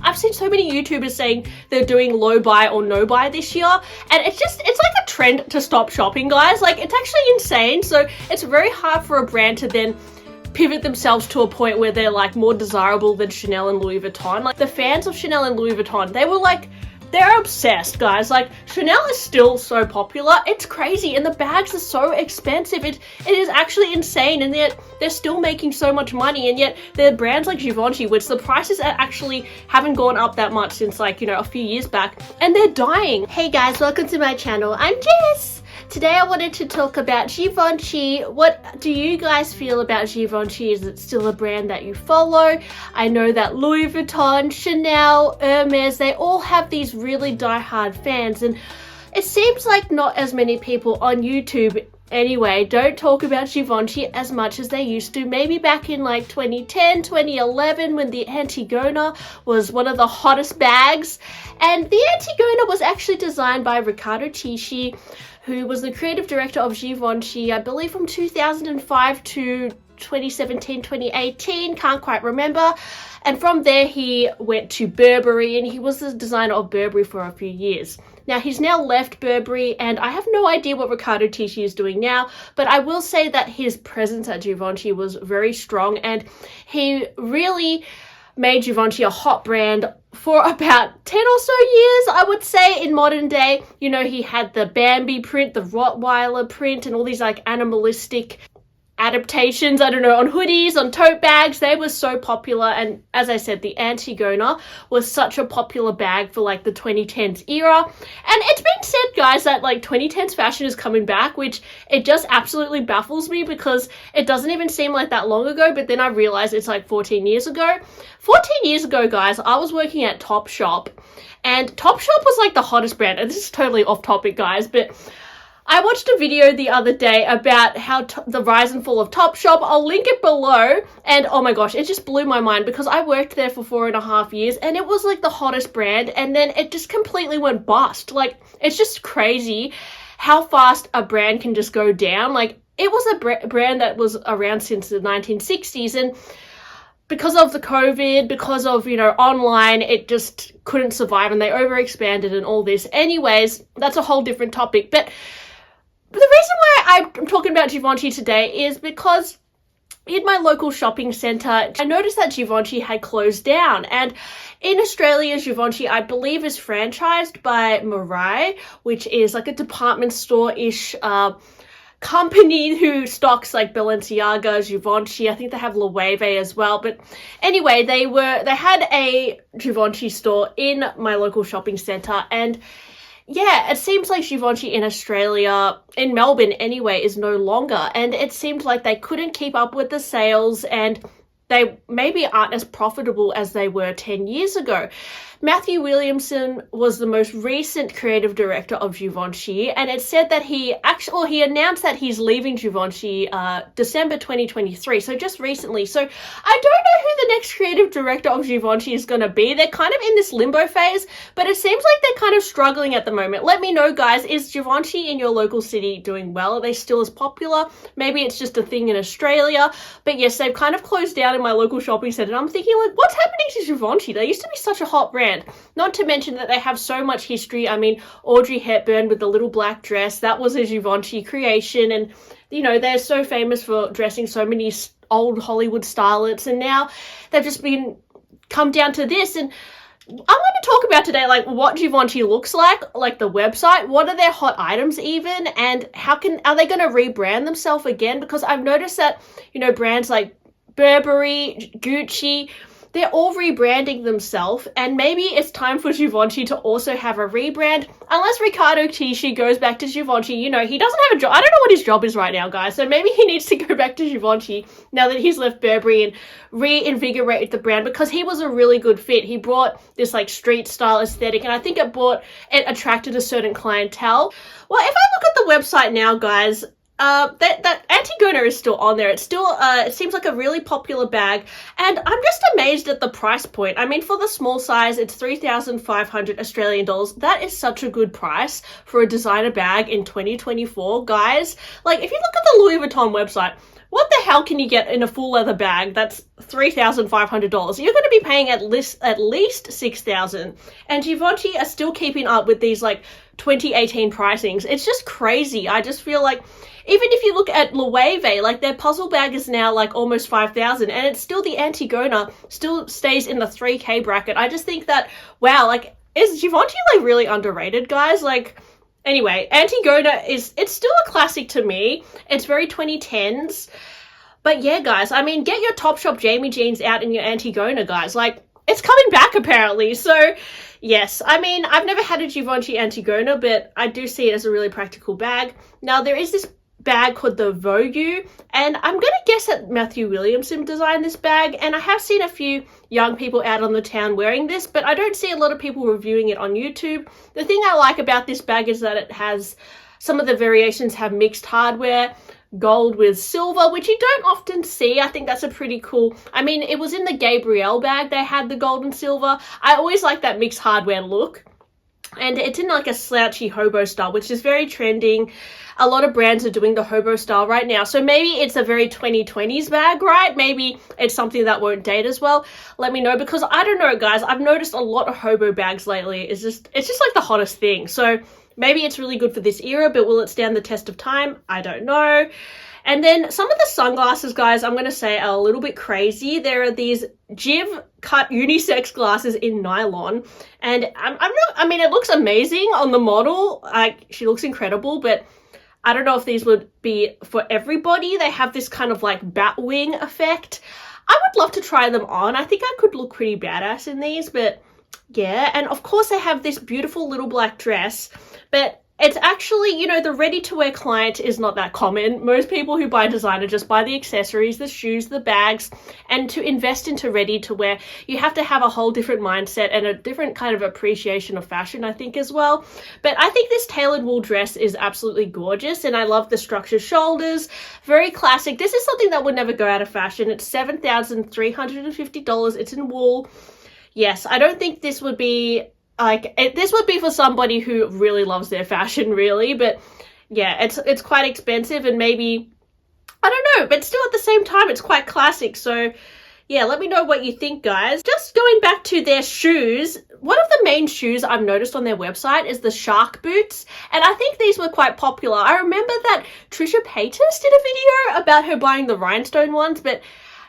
I've seen so many YouTubers saying they're doing low buy or no buy this year, and it's like a trend to stop shopping, guys. Like, it's actually insane. So it's very hard for a brand to then pivot themselves to a point where they're like more desirable than Chanel and Louis Vuitton. Like, the fans of Chanel and Louis Vuitton, they were like, they're obsessed, guys. Like, Chanel is still so popular. It's crazy, and the bags are so expensive. It is actually insane, and yet they're still making so much money, and yet there are brands like Givenchy, which the prices actually haven't gone up that much since, like, you know, a few years back, and they're dying. Hey guys, welcome to my channel. I'm Jess. Today I wanted to talk about Givenchy. What do you guys feel about Givenchy? Is it still a brand that you follow? I know that Louis Vuitton, Chanel, Hermes, they all have these really die-hard fans, and it seems like not as many people on YouTube anyway don't talk about Givenchy as much as they used to. Maybe back in like 2010, 2011, when the Antigona was one of the hottest bags. And the Antigona was actually designed by Riccardo Tisci, who was the creative director of Givenchy, I believe from 2005 to 2017, 2018, can't quite remember. And from there he went to Burberry, and he was the designer of Burberry for a few years. Now he's now left Burberry, and I have no idea what Riccardo Tisci is doing now, but I will say that his presence at Givenchy was very strong, and he really made Givenchy a hot brand for about 10 or so years, I would say, in modern day. You know, he had the Bambi print, the Rottweiler print, and all these like animalistic adaptations, I don't know, on hoodies, on tote bags. They were so popular, and as I said, the Antigona was such a popular bag for like the 2010s era. And it's been said, guys, that like 2010s fashion is coming back, which it just absolutely baffles me because it doesn't even seem like that long ago, but then I realized it's like 14 years ago. 14 years ago, guys, I was working at TOPSHOP, and TOPSHOP was like the hottest brand, and this is totally off topic, guys, but I watched a video the other day about how the rise and fall of TOPSHOP. I'll link it below, and oh my gosh, it just blew my mind because I worked there for 4.5 years, and it was like the hottest brand, and then it just completely went bust. Like, it's just crazy how fast a brand can just go down. Like, it was a brand that was around since the 1960s, and because of the COVID, because of, you know, online, it just couldn't survive, and they overexpanded and all this. Anyways, that's a whole different topic, but the reason why I'm talking about Givenchy today is because in my local shopping centre, I noticed that Givenchy had closed down. And in Australia, Givenchy, I believe, is franchised by Mirai, which is like a department store-ish company who stocks like Balenciaga, Givenchy. I think they have Loewe as well. But anyway, they had a Givenchy store in my local shopping centre, and yeah, it seems like Givenchy in Australia, in Melbourne anyway, is no longer. And it seemed like they couldn't keep up with the sales, and they maybe aren't as profitable as they were 10 years ago. Matthew Williamson was the most recent creative director of Givenchy, and it said that he announced that he's leaving Givenchy December 2023, so just recently. So I don't know who the next creative director of Givenchy is going to be. They're kind of in this limbo phase, but it seems like they're kind of struggling at the moment. Let me know, guys, is Givenchy in your local city doing well? Are they still as popular? Maybe it's just a thing in Australia, but yes, they've kind of closed down in my local shopping centre, and I'm thinking, like, what's happening to Givenchy? They used to be such a hot brand. Not to mention that they have so much history. I mean, Audrey Hepburn with the little black dress, that was a Givenchy creation, and you know, they're so famous for dressing so many old Hollywood starlets, and now they've just come down to this. And I want to talk about today, like, what Givenchy looks like the website, what are their hot items even, and are they going to rebrand themselves again? Because I've noticed that, you know, brands like Burberry, Gucci, they're all rebranding themselves, and maybe it's time for Givenchy to also have a rebrand, unless Riccardo Tisci goes back to Givenchy. You know, he doesn't have a job. I don't know what his job is right now, guys, so maybe he needs to go back to Givenchy now that he's left Burberry and reinvigorated the brand, because he was a really good fit. He brought this like street style aesthetic, and I think it attracted a certain clientele. Well, if I look at the website now, guys, that Antigona is still on there. It's still, it seems like a really popular bag, and I'm just amazed at the price point. I mean, for the small size, it's 3,500 Australian dollars. That is such a good price for a designer bag in 2024, guys. Like, if you look at the Louis Vuitton website, what the hell can you get in a full leather bag that's $3,500? You're going to be paying at least $6,000. And Givenchy are still keeping up with these like 2018 pricings. It's just crazy. I just feel like even if you look at Loewe, like their puzzle bag is now like almost 5,000, and it's still the Antigona still stays in the 3K bracket. I just think that, wow, like, is Givenchy like really underrated, guys? Like, anyway, Antigona it's still a classic to me. It's very 2010s. But yeah, guys, I mean, get your Topshop Jamie jeans out in your Antigona, guys. Like, it's coming back apparently. So yes, I mean, I've never had a Givenchy Antigona, but I do see it as a really practical bag. Now, there is this bag called the Vogue, and I'm gonna guess that Matthew Williamson designed this bag, and I have seen a few young people out on the town wearing this, but I don't see a lot of people reviewing it on YouTube. The thing I like about this bag is that it has, some of the variations have mixed hardware, gold with silver, which you don't often see. I think that's a pretty cool, I mean, it was in the Gabrielle bag, they had the gold and silver. I always like that mixed hardware look. And it's in like a slouchy hobo style, which is very trending. A lot of brands are doing the hobo style right now. So maybe it's a very 2020s bag, right? Maybe it's something that won't date as well. Let me know, because I don't know, guys. I've noticed a lot of hobo bags lately. It's just like the hottest thing. So maybe it's really good for this era, but will it stand the test of time? I don't know. And then some of the sunglasses, guys, I'm going to say are a little bit crazy. There are these Giv cut unisex glasses in nylon. And I mean, it looks amazing on the model. Like, she looks incredible, but I don't know if these would be for everybody. They have this kind of like bat wing effect. I would love to try them on. I think I could look pretty badass in these, but yeah. And of course they have this beautiful little black dress, but it's actually, you know, the ready-to-wear client is not that common. Most people who buy designer just buy the accessories, the shoes, the bags, and to invest into ready-to-wear, you have to have a whole different mindset and a different kind of appreciation of fashion, I think, as well. But I think this tailored wool dress is absolutely gorgeous, and I love the structured shoulders. Very classic. This is something that would never go out of fashion. It's $7,350. It's in wool. Yes, I don't think this would be this would be for somebody who really loves their fashion, really, but yeah, it's quite expensive, and maybe, I don't know, but still at the same time, it's quite classic. So yeah, let me know what you think, guys. Just going back to their shoes, one of the main shoes I've noticed on their website is the shark boots, and I think these were quite popular. I remember that Trisha Paytas did a video about her buying the rhinestone ones, but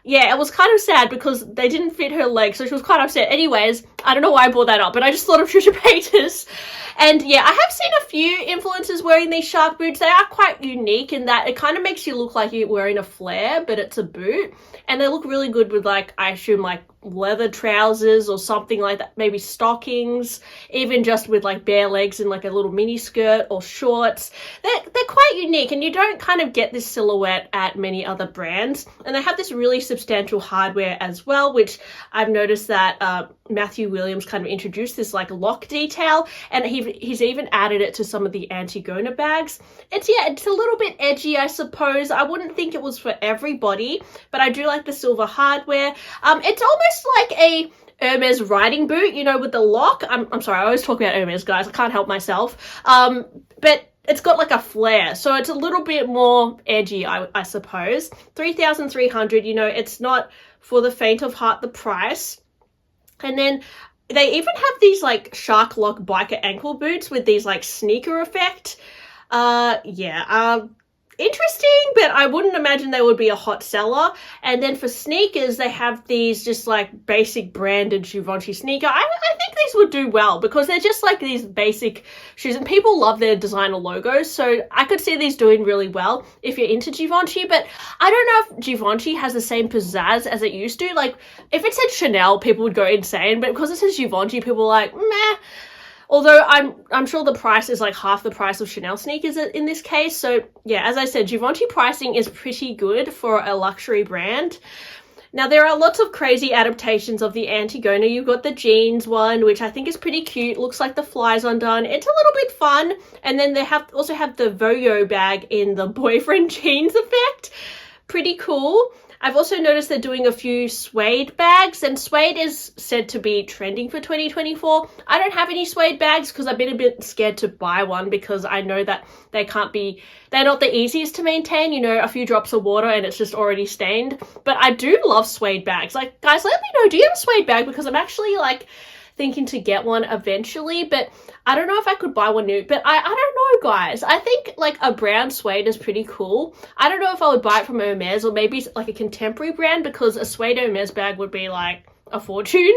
yeah, it was kind of sad because they didn't fit her legs, so she was quite upset. Anyways, I don't know why I brought that up, but I just thought of Trisha Paytas. And yeah, I have seen a few influencers wearing these shark boots. They are quite unique in that it kind of makes you look like you're wearing a flare, but it's a boot. And they look really good with, like, I assume, like, leather trousers or something like that, maybe stockings, even just with like bare legs and like a little mini skirt or shorts. They're quite unique, and you don't kind of get this silhouette at many other brands. And they have this really substantial hardware as well, which I've noticed that Matthew Williams kind of introduced this like lock detail, and he's even added it to some of the Antigona bags. It's a little bit edgy, I suppose. I wouldn't think it was for everybody, but I do like the silver hardware. It's almost like a Hermes riding boot, you know, with the lock. I'm sorry, I always talk about Hermes, guys. I can't help myself. But it's got like a flare, so it's a little bit more edgy, I suppose. $3,300, you know, it's not for the faint of heart, the price. And then they even have these like shark lock biker ankle boots with these like sneaker effect. Interesting, but I wouldn't imagine they would be a hot seller. And then for sneakers, they have these just like basic branded Givenchy sneaker. I think these would do well because they're just like these basic shoes, and people love their designer logos. So I could see these doing really well if you're into Givenchy, but I don't know if Givenchy has the same pizzazz as it used to. Like, if it said Chanel, people would go insane, but because it says Givenchy, people are like, meh. Although I'm sure the price is like half the price of Chanel sneakers in this case. So yeah, as I said, Givenchy pricing is pretty good for a luxury brand. Now, there are lots of crazy adaptations of the Antigona. You've got the jeans one, which I think is pretty cute. Looks like the fly's undone. It's a little bit fun. And then they also have the Vogue bag in the boyfriend jeans effect. Pretty cool. I've also noticed they're doing a few suede bags, and suede is said to be trending for 2024. I don't have any suede bags because I've been a bit scared to buy one because I know that they're not the easiest to maintain, you know, a few drops of water and it's just already stained. But I do love suede bags. Like, guys, let me know, do you have a suede bag? Because I'm actually like thinking to get one eventually, but I don't know if I could buy one new. But I don't know, guys. I think like a brown suede is pretty cool. I don't know if I would buy it from Hermes or maybe like a contemporary brand, because a suede Hermes bag would be like a fortune,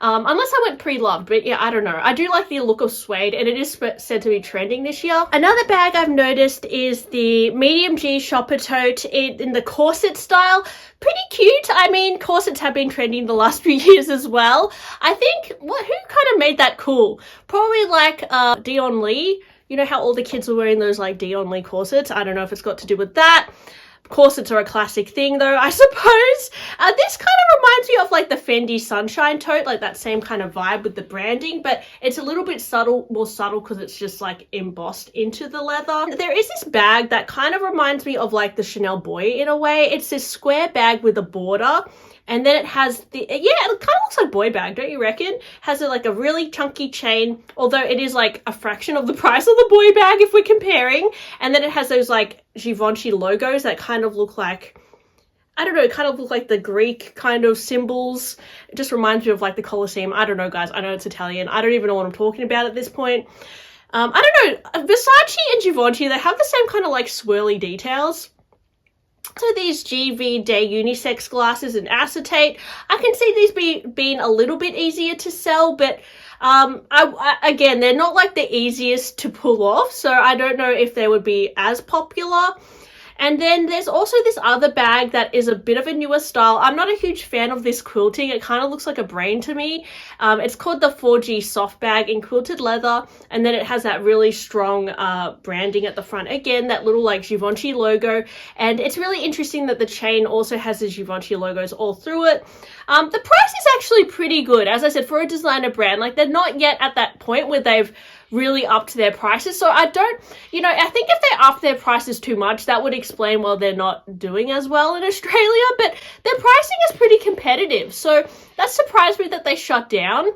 unless I went pre-loved. But yeah, I don't know. I do like the look of suede, and it is said to be trending this year. Another bag I've noticed is the medium G shopper tote in the corset style. Pretty cute. I mean, corsets have been trending the last few years as well. I think, who kind of made that cool? Probably like Dion Lee. You know how all the kids were wearing those like Dion Lee corsets? I don't know if it's got to do with that. Corsets are a classic thing though, I suppose. This kind of reminds me of like the Fendi Sunshine tote, like that same kind of vibe with the branding, but it's a little bit more subtle because it's just like embossed into the leather. There is this bag that kind of reminds me of like the Chanel Boy in a way. It's this square bag with a border. And then it has it kind of looks like boy bag, don't you reckon? Has like a really chunky chain, although it is like a fraction of the price of the boy bag if we're comparing. And then it has those like Givenchy logos that kind of look like, I don't know, it kind of look like the Greek kind of symbols. It just reminds me of like the Colosseum. I don't know, guys. I know it's Italian. I don't even know what I'm talking about at this point. I don't know. Versace and Givenchy, they have the same kind of like swirly details. So these GV Day unisex glasses in acetate, I can see these being a little bit easier to sell, but again, they're not like the easiest to pull off, so I don't know if they would be as popular. And then there's also this other bag that is a bit of a newer style. I'm not a huge fan of this quilting. It kind of looks like a brain to me. It's called the 4G soft bag in quilted leather. And then it has that really strong branding at the front. Again, that little like Givenchy logo. And it's really interesting that the chain also has the Givenchy logos all through it. The price is actually pretty good. As I said, for a designer brand, like they're not yet at that point where they've really upped their prices. So I think if they up their prices too much, that would explain why they're not doing as well in Australia, but their pricing is pretty competitive. So that surprised me that they shut down.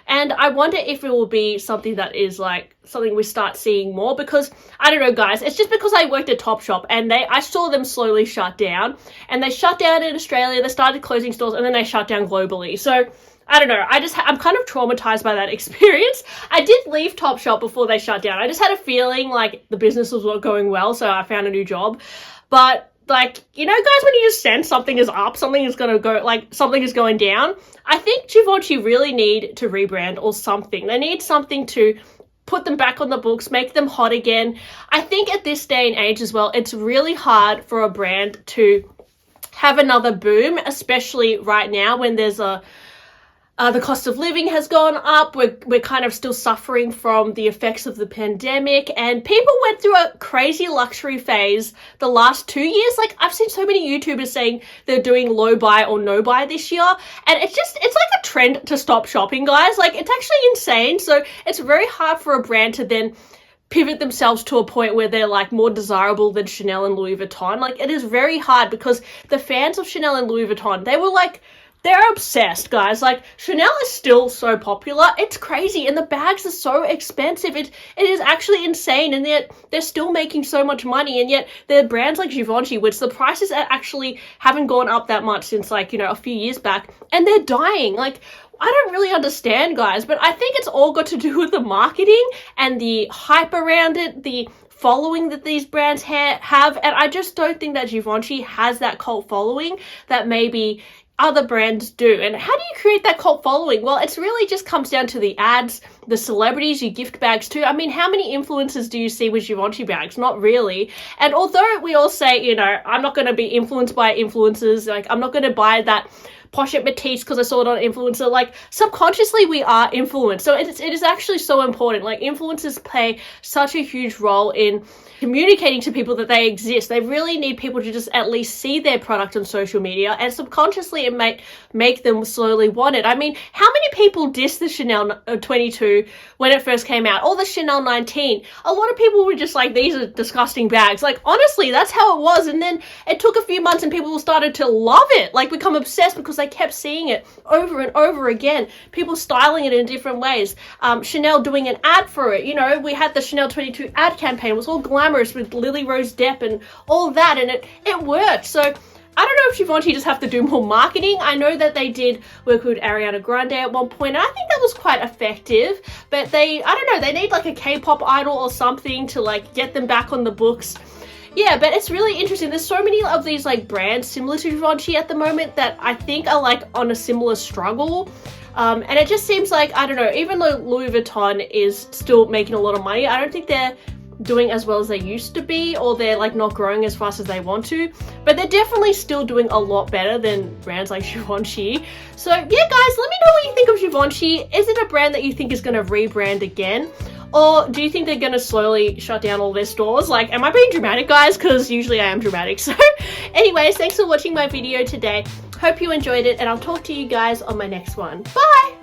And I wonder if it will be something that is like something we start seeing more, because I don't know, guys, it's just because I worked at TOPSHOP and I saw them slowly shut down, and they shut down in Australia, they started closing stores, and then they shut down globally. So I don't know, I'm kind of traumatized by that experience. I did leave Topshop before they shut down. I just had a feeling like the business was not going well, so I found a new job. But like, you know, guys, when you just sense something is up, something is going to go, like something is going down, I think Givenchy really need to rebrand or something. They need something to put them back on the books, make them hot again. I think at this day and age as well, it's really hard for a brand to have another boom, especially right now when there's the cost of living has gone up. We're kind of still suffering from the effects of the pandemic, and people went through a crazy luxury phase the last 2 years. Like, I've seen so many YouTubers saying they're doing low buy or no buy this year, and it's like a trend to stop shopping, guys. Like, it's actually insane. So it's very hard for a brand to then pivot themselves to a point where they're like more desirable than Chanel and Louis Vuitton. Like, it is very hard, because the fans of Chanel and Louis Vuitton, they're obsessed, guys. Like, Chanel is still so popular. It's crazy. And the bags are so expensive. It is actually insane. And yet they're still making so much money. And yet there are brands like Givenchy, which the prices actually haven't gone up that much since, like, you know, a few years back. And they're dying. Like, I don't really understand, guys. But I think it's all got to do with the marketing and the hype around it, the following that these brands have. And I just don't think that Givenchy has that cult following that maybe other brands do. And how do you create that cult following? Well, it's really just comes down to the ads, the celebrities you gift bags to. I mean, how many influencers do you see with Givenchy bags? Not really. And although we all say, you know, I'm not going to be influenced by influencers, like I'm not going to buy that Posh at Matisse because I saw it on influencer. Like, subconsciously we are influenced. So it is actually so important. Like, influencers play such a huge role in communicating to people that they exist. They really need people to just at least see their product on social media, and subconsciously it might make them slowly want it. I mean, how many people dissed the Chanel 22 when it first came out, or the Chanel 19? A lot of people were just like, these are disgusting bags. Like, honestly, that's how it was. And then it took a few months and people started to love it, like become obsessed, because they kept seeing it over and over again, people styling it in different ways, Chanel doing an ad for it. You know, we had the Chanel 22 ad campaign. It was all glamorous with Lily Rose Depp and all that, and it worked. So I don't know if Givenchy just have to do more marketing. I know that they did work with Ariana Grande at one point, and I think that was quite effective, but I don't know, they need like a K-pop idol or something to like get them back on the books. Yeah, but it's really interesting. There's so many of these like brands similar to Givenchy at the moment that I think are like on a similar struggle. And it just seems like, I don't know, even though Louis Vuitton is still making a lot of money, I don't think they're doing as well as they used to be, or they're like not growing as fast as they want to, but they're definitely still doing a lot better than brands like Givenchy. So yeah, guys, let me know what you think of Givenchy. Is it a brand that you think is going to rebrand again? Or do you think they're going to slowly shut down all their stores? Like, am I being dramatic, guys? Because usually I am dramatic. So anyways, thanks for watching my video today. Hope you enjoyed it, and I'll talk to you guys on my next one. Bye!